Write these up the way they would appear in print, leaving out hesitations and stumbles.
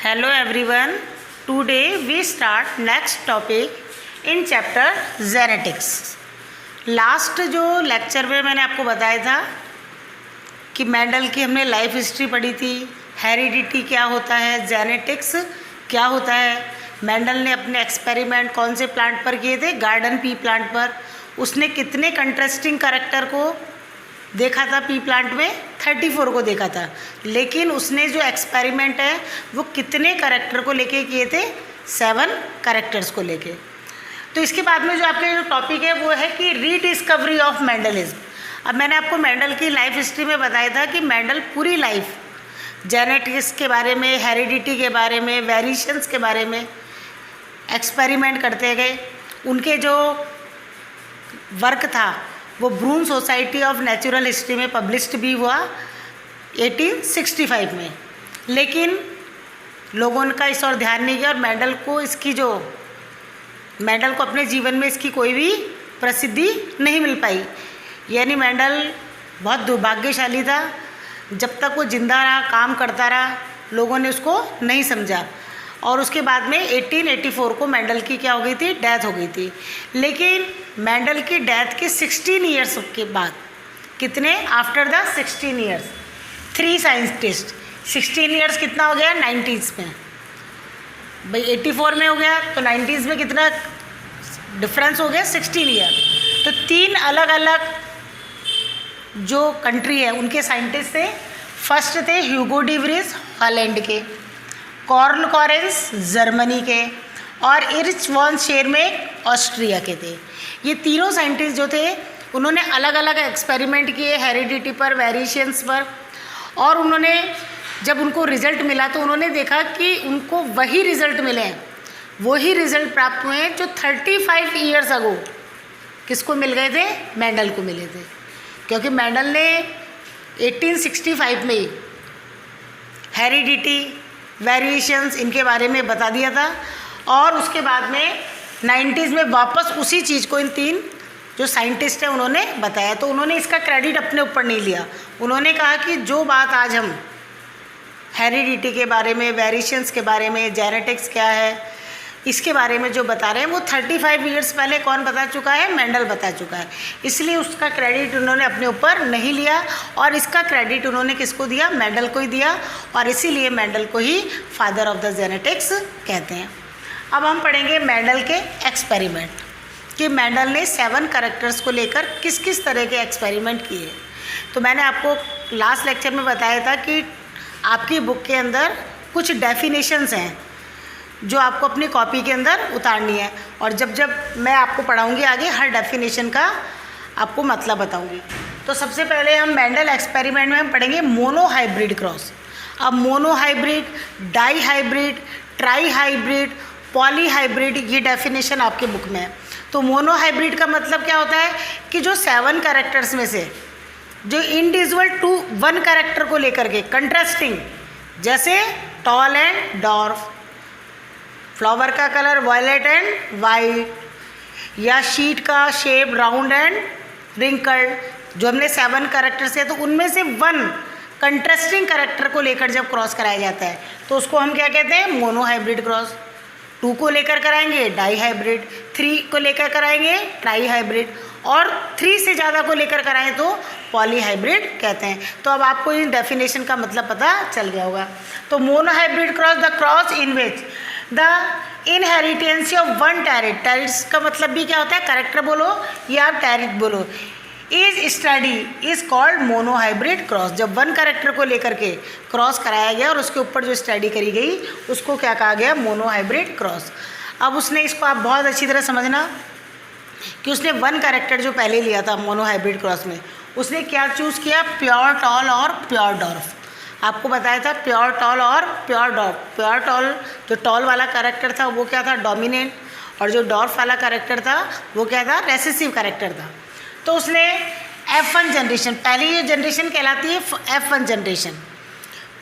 Hello everyone. Today we start next topic in chapter genetics. Last जो lecture में मैंने आपको बताया था कि मेंडल की हमने लाइफ हिस्ट्री पढ़ी थी, हेरिडिटी क्या होता है, जेनेटिक्स क्या होता है। मेंडल ने अपने एक्सपेरिमेंट कौन से प्लांट पर किए थे? गार्डन पी प्लांट पर। उसने कितने कंट्रास्टिंग कैरेक्टर को देखा था? पी प्लांट में 34 को देखा था, लेकिन उसने जो एक्सपेरिमेंट है वो कितने कैरेक्टर को लेके किए थे? 7 कैरेक्टर्स को लेके। तो इसके बाद में जो आपके जो टॉपिक है वो है कि रीडिस्कवरी ऑफ मेंडलिज्म। अब मैंने आपको मेंडल की लाइफ हिस्ट्री में बताया था कि मेंडल पूरी लाइफ जेनेटिक्स के बारे में, हेरिडिटी के बारे में, वेरिएशंस के बारे में एक्सपेरिमेंट करते गए। उनके जो वर्क था वो ब्रून सोसाइटी ऑफ नेचुरल हिस्ट्री में पब्लिश्ड भी हुआ 1865 में, लेकिन लोगों का इस और ध्यान नहीं गया और मेंडल को अपने जीवन में इसकी कोई भी प्रसिद्धि नहीं मिल पाई। यानी मेंडल बहुत दुर्भाग्यशाली था। जब तक वो जिंदा रहा, काम करता रहा, लोगों ने उसको नहीं समझा और उसके बाद में 1884 को मेंडल की क्या हो गई थी? डेथ हो गई थी। लेकिन मेंडल की डेथ के 16 ईयर्स के बाद, कितने? After the 16 years 3 scientist. 16 years कितना हो गया? 90s में। भाई 84 में हो गया तो 90s में कितना डिफरेंस हो गया? 16 ईयर। तो 3 अलग अलग जो कंट्री है उनके साइंटिस्ट थे। फर्स्ट थे ह्यूगो डी व्रीज हॉलैंड के, कार्ल लॉरेंस जर्मनी के और इरिच वॉन शेरमेक ऑस्ट्रिया के थे। ये तीनों साइंटिस्ट जो थे उन्होंने अलग अलग एक्सपेरिमेंट किए हेरिडिटी पर, वेरिएशंस पर, और उन्होंने जब उनको रिज़ल्ट मिला तो उन्होंने देखा कि उनको वही रिज़ल्ट मिले हैं, वही रिज़ल्ट प्राप्त हुए हैं जो 35 ईयर्स अगो किसको मिल गए थे? मेंडल को मिले थे। क्योंकि मेंडल ने 1865 में हेरिडिटी, वेरिएशंस इनके बारे में बता दिया था और उसके बाद में 90s में वापस उसी चीज़ को इन 3 जो साइंटिस्ट हैं उन्होंने बताया। तो उन्होंने इसका क्रेडिट अपने ऊपर नहीं लिया। उन्होंने कहा कि जो बात आज हम हेरिडिटी के बारे में, वेरिएशंस के बारे में, जेनेटिक्स क्या है, इसके बारे में जो बता रहे हैं वो 35 ईयर्स पहले कौन बता चुका है? मेंडल बता चुका है। इसलिए उसका क्रेडिट उन्होंने अपने ऊपर नहीं लिया और इसका क्रेडिट उन्होंने किसको दिया? मेंडल को ही दिया और इसीलिए मेंडल को ही फादर ऑफ द जेनेटिक्स कहते हैं। अब हम पढ़ेंगे मेंडल के एक्सपेरिमेंट कि मेंडल ने 7 कैरेक्टर्स को लेकर किस किस तरह के एक्सपेरिमेंट किए। तो मैंने आपको लास्ट लेक्चर में बताया था कि आपकी बुक के अंदर कुछ डेफिनेशंस हैं जो आपको अपनी कॉपी के अंदर उतारनी है और जब जब मैं आपको पढ़ाऊंगी आगे हर डेफिनेशन का आपको मतलब बताऊंगी। तो सबसे पहले हम मेंडल एक्सपेरिमेंट में हम पढ़ेंगे मोनो हाइब्रिड क्रॉस। अब monohybrid, dihybrid, trihybrid, polyhybrid, ये डेफिनेशन आपके बुक में है। तो मोनो हाइब्रिड का मतलब क्या होता है कि जो 7 कैरेक्टर्स में से जो इंडिविजुअल 1 कैरेक्टर को लेकर के कंट्रास्टिंग, जैसे टॉल एंड डॉर्फ, फ्लावर का कलर वायलेट एंड वाइट, या शीट का शेप राउंड एंड रिंकल्ड, जो हमने 7 कैरेक्टर्स है तो उनमें से 1 कंट्रास्टिंग कैरेक्टर को लेकर जब क्रॉस कराया जाता है तो उसको हम क्या कहते हैं? Mono hybrid cross. 2 को लेकर कराएंगे डाई हाइब्रिड, 3 को लेकर कराएंगे ट्राई हाइब्रिड और 3 से ज़्यादा को लेकर कराएं तो पॉली हाइब्रिड कहते हैं। तो अब आपको इन डेफिनेशन का मतलब पता चल गया होगा। तो mono hybrid cross the cross in which the inheritance of 1 trait, traits का मतलब भी क्या होता है? कैरेक्टर बोलो या टैरिट बोलो, is study is called mono hybrid cross. जब 1 कैरेक्टर को लेकर के क्रॉस कराया गया और उसके ऊपर जो स्टडी करी गई उसको क्या कहा गया? Mono hybrid cross. अब उसने इसको आप बहुत अच्छी तरह समझना कि उसने 1 कैरेक्टर जो पहले लिया था मोनो हाइब्रिड क्रॉस में, उसने क्या चूज़ किया? प्योर टॉल और प्योर डॉर्फ। आपको बताया था प्योर टॉल और प्योर डॉर्फ। प्योर टॉल, जो टॉल वाला कैरेक्टर था वो क्या था? डोमिनेंट, और जो डॉर्फ वाला कैरेक्टर था वो क्या था? रेसेसिव कैरेक्टर था। तो उसने F1 जनरेशन, पहली ये जनरेशन कहलाती है F1 जनरेशन।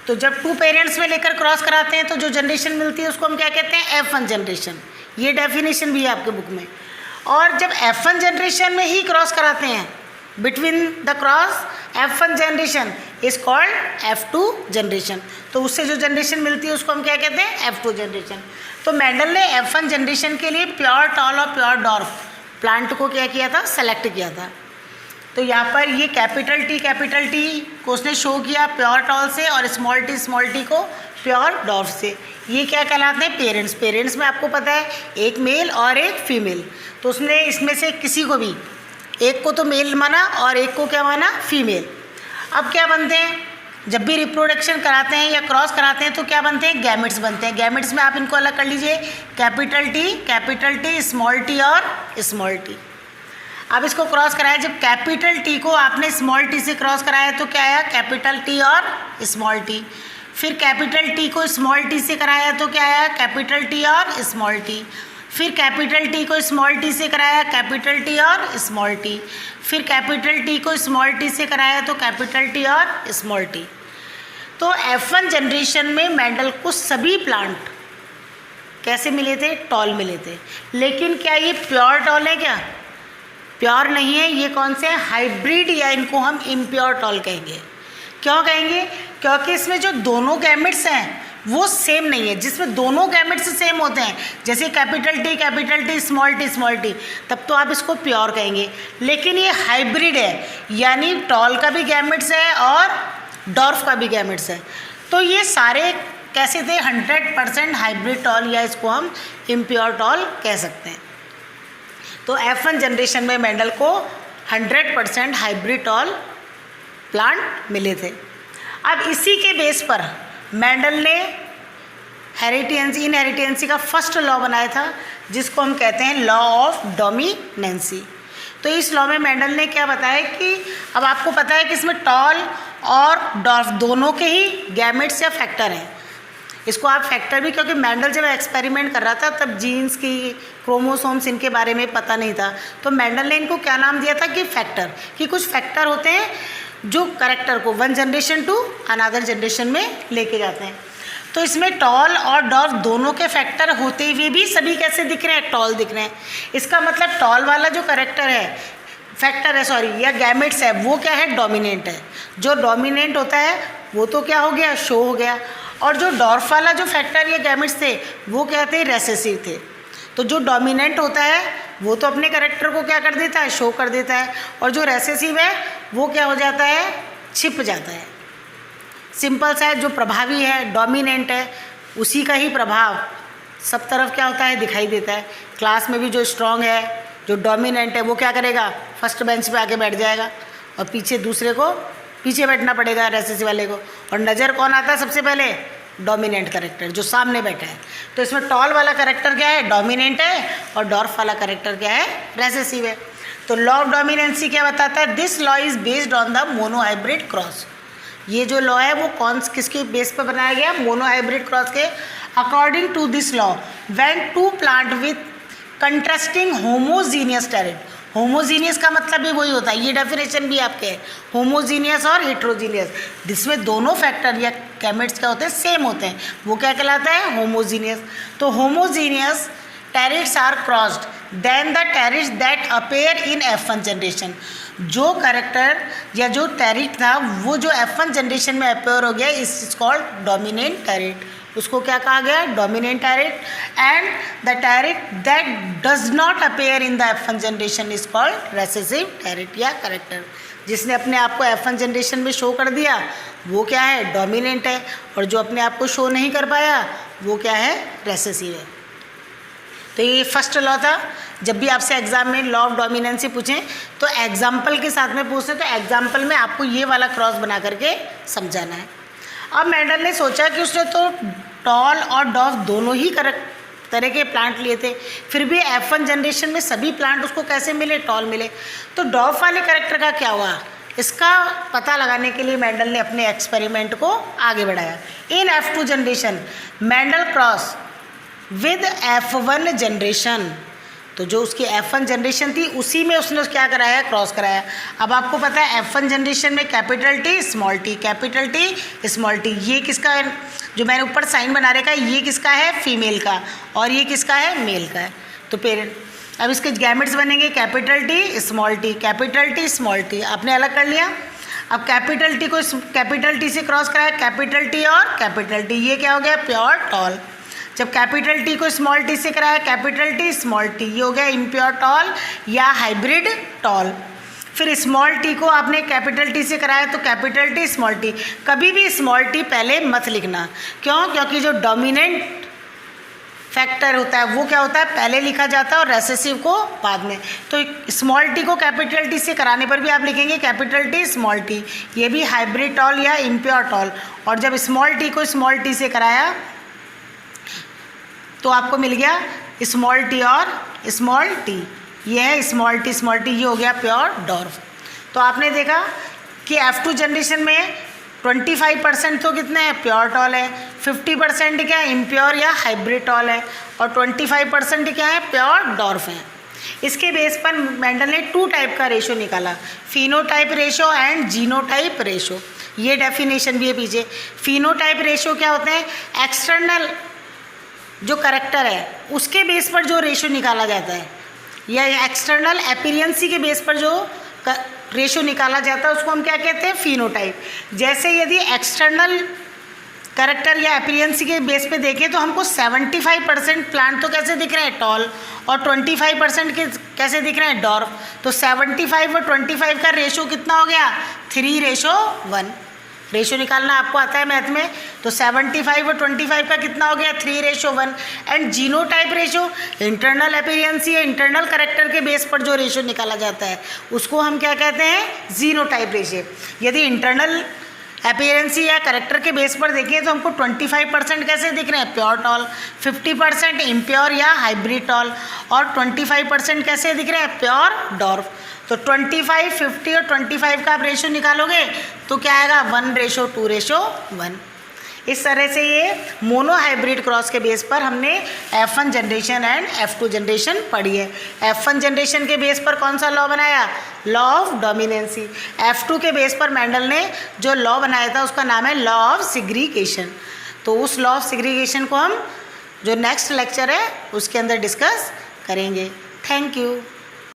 तो जब 2 पेरेंट्स में लेकर क्रॉस कराते हैं तो जो जनरेशन मिलती है उसको हम क्या कहते हैं? F1 generation. ये डेफिनेशन भी है आपके बुक में। और जब F1 जनरेशन में ही क्रॉस कराते हैं between the cross F1 generation is called F2 generation. तो उससे जो जनरेशन मिलती है उसको हम क्या कहते हैं, F2 जनरेशन। तो मेंडल ने F1 जनरेशन के लिए प्योर टॉल और प्योर डॉर्फ प्लांट को क्या किया था, सेलेक्ट किया था। तो यहाँ पर ये कैपिटल टी को उसने शो किया प्योर टॉल से और स्मॉल टी को प्योर डॉर्फ से। ये क्या कहलाते हैं, पेरेंट्स। पेरेंट्स में आपको पता है एक मेल और एक फीमेल, तो उसने इसमें से किसी को भी, एक को तो मेल माना और एक को क्या माना, फीमेल। अब क्या बनते हैं, जब भी रिप्रोडक्शन कराते हैं या क्रॉस कराते हैं तो क्या बनते हैं, गैमेट्स बनते हैं। गैमेट्स में आप इनको अलग कर लीजिए, कैपिटल टी स्मॉल टी और स्मॉल टी। अब इसको क्रॉस कराया, जब कैपिटल टी को आपने स्मॉल टी से क्रॉस कराया तो क्या आया, कैपिटल टी और स्मॉल टी। फिर कैपिटल टी को स्मॉल टी से कराया तो क्या आया, कैपिटल टी और स्मॉल टी। फिर कैपिटल टी को स्मॉल टी से कराया, कैपिटल टी और स्मॉल टी। फिर कैपिटल टी को स्मॉल टी से कराया तो कैपिटल टी और स्मॉल टी। तो F1 जनरेशन में मेंडल को सभी प्लांट कैसे मिले थे, टॉल मिले थे। लेकिन क्या ये प्योर टॉल है, क्या प्योर नहीं है, ये कौन से हाइब्रिड या इनको हम इम्प्योर टॉल कहेंगे। क्यों कहेंगे, क्योंकि इसमें जो दोनों गैमेट्स हैं वो सेम नहीं है। जिसमें दोनों गैमेट्स सेम होते हैं, जैसे कैपिटल टी स्मॉल टी, तब तो आप इसको प्योर कहेंगे। लेकिन ये हाइब्रिड है, यानी टॉल का भी गैमेट्स है और डॉर्फ का भी गैमेट्स है। तो ये सारे कैसे थे, 100% हाइब्रिड टॉल, या इसको हम इम्प्योर टॉल कह सकते हैं। तो F1 जनरेशन में मेंडल को 100% हाइब्रिड टॉल प्लांट मिले थे। अब इसी के बेस पर मेंडल ने इनहेरिटेंसी का फर्स्ट लॉ बनाया था, जिसको हम कहते हैं लॉ ऑफ डोमिनेंसी। तो इस लॉ में मेंडल ने क्या बताया कि अब आपको पता है कि इसमें टॉल और डॉर्फ दोनों के ही गैमेट्स या फैक्टर हैं। इसको आप फैक्टर भी, क्योंकि मेंडल जब एक्सपेरिमेंट कर रहा था तब जीन्स की, क्रोमोसोम्स इनके बारे में पता नहीं था, तो मेंडल ने इनको क्या नाम दिया था कि फैक्टर, कि कुछ फैक्टर होते हैं जो कैरेक्टर को one generation to another generation में लेके जाते हैं। तो इसमें टॉल और डॉर्फ दोनों के फैक्टर होते हुए भी सभी कैसे दिख रहे हैं, टॉल दिख रहे हैं। इसका मतलब टॉल वाला जो कैरेक्टर है, फैक्टर है सॉरी, या गैमेट्स है, वो क्या है, डोमिनेंट है। जो डोमिनेंट होता है वो तो क्या हो गया, शो हो गया। और जो डॉर्फ वाला जो फैक्टर या गैमेट्स थे वो क्या थे, रेसेसिव थे। तो जो डोमिनेंट होता है वो तो अपने कैरेक्टर को क्या कर देता है, शो कर देता है, और जो रेसेसिव है वो क्या हो जाता है, छिप जाता है। सिंपल सा है, जो प्रभावी है, डोमिनेंट है, उसी का ही प्रभाव सब तरफ क्या होता है, दिखाई देता है। क्लास में भी जो स्ट्रांग है, जो डोमिनेंट है, वो क्या करेगा, फर्स्ट बेंच पे आके बैठ जाएगा और पीछे दूसरे को पीछे बैठना पड़ेगा, रेसेसिव वाले को। और नज़र कौन आता है सबसे पहले, डोमिनेंट कैरेक्टर जो सामने बैठा है। तो इसमें टॉल वाला कैरेक्टर क्या है, डोमिनेंट है, और डॉर्फ वाला कैरेक्टर क्या है, रेसेसिव है। तो लॉ ऑफ डोमिनेंसी क्या बताता है, this law is based on the monohybrid cross. ये जो लॉ है वो किसके बेस पर बनाया गया, मोनोहाइब्रिड क्रॉस के। According to this law, when two plant with contrasting homogeneous trait, homogeneous का मतलब भी वही होता है, ये डेफिनेशन भी आपके है, होमोजीनियस और हेट्रोजीनियस, जिसमें दोनों फैक्टर या गैमेट्स क्या होते हैं, सेम होते हैं, वो क्या कहलाता है, होमोजीनियस। तो homogeneous traits are crossed then the traits that appear in F1 generation. जो कैरेक्टर या जो टेरिट था वो जो F1 जनरेशन में अपेयर हो गया, इज कॉल्ड डोमिनेंट टेरिट। उसको क्या कहा गया, dominant trait. And the trait that does not appear in the F1 generation is called recessive trait या कैरेक्टर। जिसने अपने आप को F1 जनरेशन में शो कर दिया वो क्या है, डोमिनेंट है, और जो अपने आप को शो नहीं कर पाया वो क्या है, रेसेसिव है। तो ये फर्स्ट लॉ था। जब भी आपसे एग्जाम में लॉ ऑफ डोमिनेंसी पूछें तो एग्जाम्पल के साथ में पूछते, तो एग्जाम्पल में आपको ये वाला क्रॉस बना करके समझाना है। अब मेंडल ने सोचा कि उसने तो टॉल और डॉर्फ दोनों ही तरह के प्लांट लिए थे, फिर भी F1 जनरेशन में सभी प्लांट उसको कैसे मिले, टॉल मिले। तो डॉर्फ वाले कैरेक्टर का क्या हुआ, इसका पता लगाने के लिए मेंडल ने अपने एक्सपेरिमेंट को आगे बढ़ाया। इन F2 generation Mendel cross with F1 generation, तो जो उसकी F1 जनरेशन थी उसी में उसने क्या कराया, क्रॉस कराया। अब आपको पता है F1 जनरेशन में कैपिटल टी स्मॉल टी, ये किसका है, जो मैंने ऊपर साइन बना रखा है, ये किसका है, फीमेल का, और ये किसका है, मेल का है। तो पेरेंट अब इसके गैमेट्स बनेंगे capital T small T, capital T small T, आपने अलग कर लिया। अब कैपिटल टी को कैपिटल टी से क्रॉस कराया, कैपिटल टी और कैपिटल टी, ये क्या हो गया प्योर टॉल। जब कैपिटल टी को स्मॉल टी से कराया, कैपिटल टी स्मॉल टी, ये हो गया इम्प्योर टॉल या हाइब्रिड टॉल। फिर स्मॉल टी को आपने कैपिटल टी से कराया तो कैपिटल टी स्मॉल टी, कभी भी स्मॉल टी पहले मत लिखना, क्यों? क्योंकि जो डोमिनेंट फैक्टर होता है वो क्या होता है पहले लिखा जाता है और रेसेसिव को बाद में। तो स्मॉल टी को कैपिटल टी से कराने पर भी आप लिखेंगे कैपिटल टी स्मॉल टी, ये भी हाइब्रिड टॉल या इम्प्योर टॉल। और जब स्मॉल टी को स्मॉल टी से कराया तो आपको मिल गया स्मॉल टी और स्मॉल टी, ये है स्मॉल टी, ये हो गया प्योर डॉर्फ। तो आपने देखा कि F2 जनरेशन में 25% तो कितने हैं प्योर टॉल है, 50% क्या है इम्प्योर या हाइब्रिड टॉल है, और 25% क्या है प्योर डॉर्फ है। इसके बेस पर मेंडल ने 2 टाइप का रेशो निकाला, phenotype ratio and genotype ratio. ये डेफिनेशन भी है पीछे। फिनोटाइप रेशो क्या होते हैं, एक्सटर्नल जो करेक्टर है उसके बेस पर जो रेशो निकाला जाता है, या एक्सटर्नल अपीयरेंस के बेस पर जो रेशो निकाला जाता है उसको हम क्या कहते हैं फिनोटाइप। जैसे यदि एक्सटर्नल करेक्टर या अपीयरेंस के बेस पे देखें तो हमको 75% प्लांट तो कैसे दिख रहे हैं टॉल और 25% के कैसे दिख रहे हैं डॉर्फ। तो 75 और 25 का रेशो कितना हो गया 3:1। रेशो निकालना आपको आता है मैथ में, तो 75 और 25 का कितना हो गया 3:1। And genotype ratio internal appearance या इंटरनल करेक्टर के बेस पर जो रेशो निकाला जाता है उसको हम क्या कहते हैं जीनोटाइप रेशो। यदि इंटरनल अपीयरेंस या करेक्टर के बेस पर देखें तो हमको 25% कैसे दिख रहे हैं प्योर टॉल, 50% इम्प्योर या हाइब्रिड टॉल, और 25% कैसे दिख रहे हैं प्योर डॉर्फ। तो 25, 50 और 25 का आप रेशो निकालोगे तो क्या आएगा 1:2:1। इस तरह से ये मोनो हाइब्रिड क्रॉस के बेस पर हमने F1 generation and F2 generation पढ़ी है। F1 जनरेशन के बेस पर कौन सा लॉ बनाया, लॉ ऑफ डोमिनेंसी। F2 के बेस पर मेंडल ने जो लॉ बनाया था उसका नाम है लॉ ऑफ सिग्रीगेशन। तो उस लॉ ऑफ सिग्रीगेशन को हम जो नेक्स्ट लेक्चर है उसके अंदर डिस्कस करेंगे। Thank you.